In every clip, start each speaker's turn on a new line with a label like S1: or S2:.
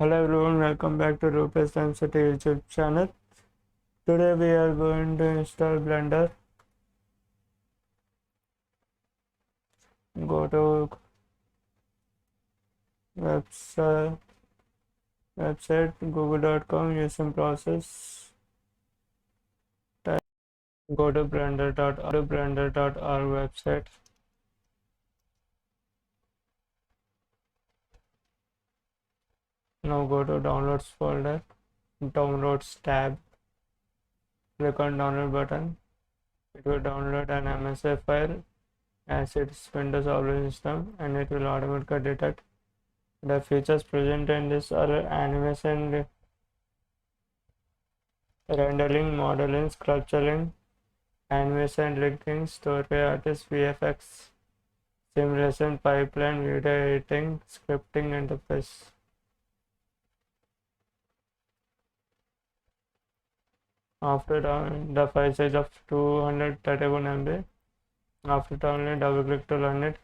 S1: Hello everyone, welcome back to Rupesh City YouTube channel. Today we are going to install Blender. Go to website google.com using process. Go to blender.org website. Now go to downloads folder, downloads tab. Click on download button. It will download an MSA file as its Windows operating system, and it will automatically detect the features present in this are animation, rendering, modeling, sculpturing, animation, linking, story artist, VFX, simulation, pipeline, video editing, scripting interface. After the file size of 231 MB, after downloading, double click to run it.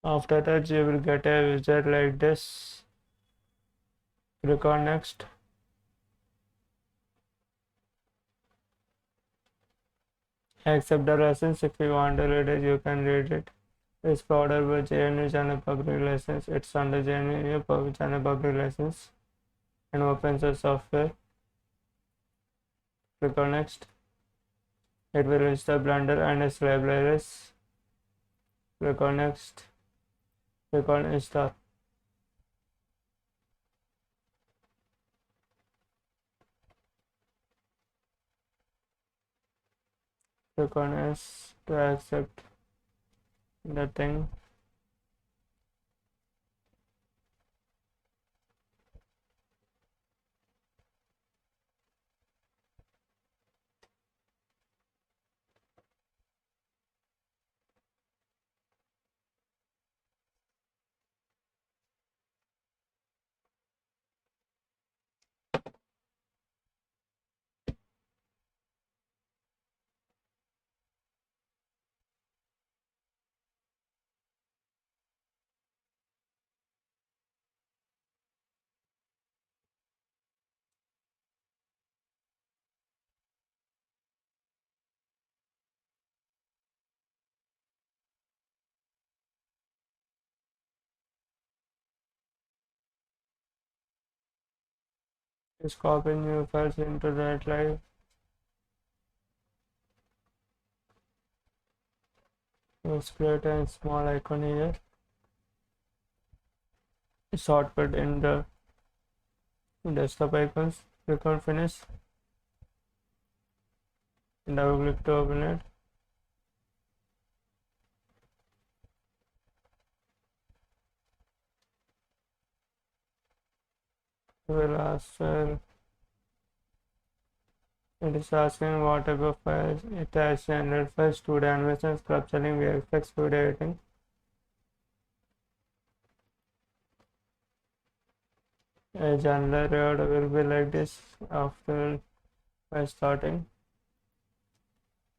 S1: After that, you will get a wizard like this. Click on next. Accept the license. If you want to read it, you can read it. It's powered by JNU Channel Public License. It's under JNU Channel Public License and open source software. Click on next. It will install Blender and its libraries. Click on next. Click on install. Click on yes to accept the thing. Just copy new files into that live. Let's create a small icon here. Shortcut in the desktop icons. Click on finish. Double click to open it. Will ask it is asking what type of files. It has standard files, 2D animation, sculpturing, VFX, video editing. A general layout will be like this after by starting.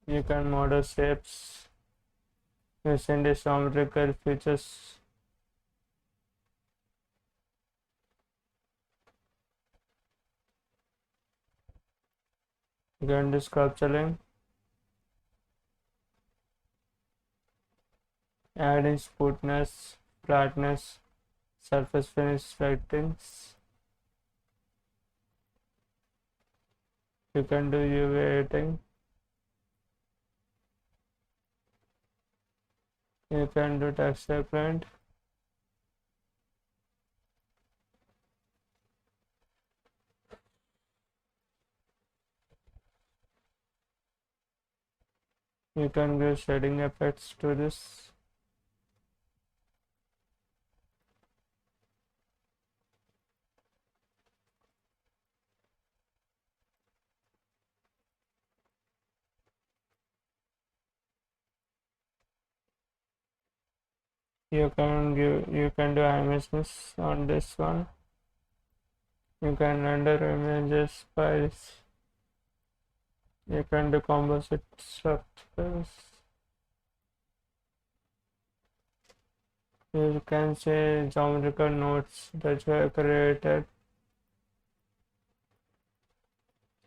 S1: You can model shapes using the geometrical features. Again, the sculpturing, adding smoothness, flatness, surface finish settings. You can do UV editing. You can do texture print. You can give shading effects to this. You can do animations on this one. You can render images files. You can do composite structures. You can say geometrical nodes that were created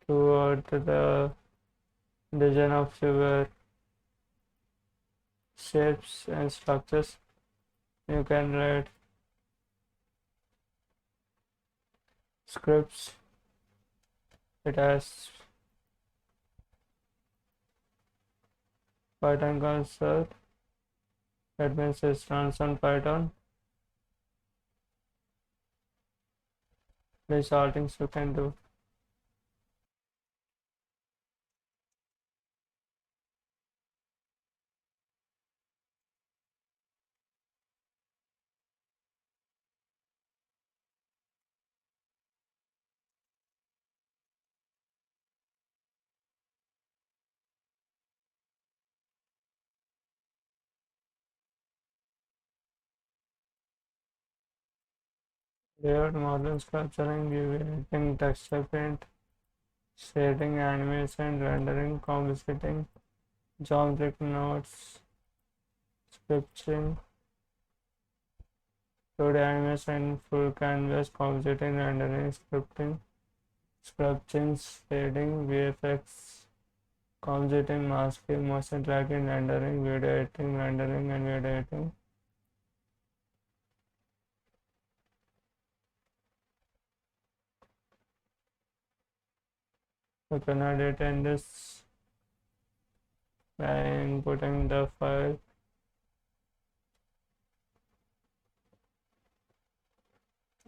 S1: toward the design of your shapes and structures. You can write scripts. It has Python console. That means it runs on Python. These are things you can do. Layout, modeling, sculpturing, editing, texture paint, shading, animation, rendering, compositing, geometric nodes, scripting, 2D animation, full canvas, compositing, rendering, scripting, sculpting, shading, VFX, compositing, masking, motion tracking, rendering, video editing, rendering, and video editing. You can edit in this by inputting the file.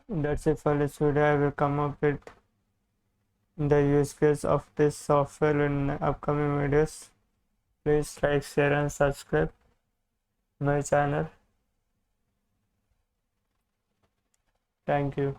S1: That's it for this video. I will come up with the use case of this software in upcoming videos. Please like, share, and subscribe my channel. Thank you.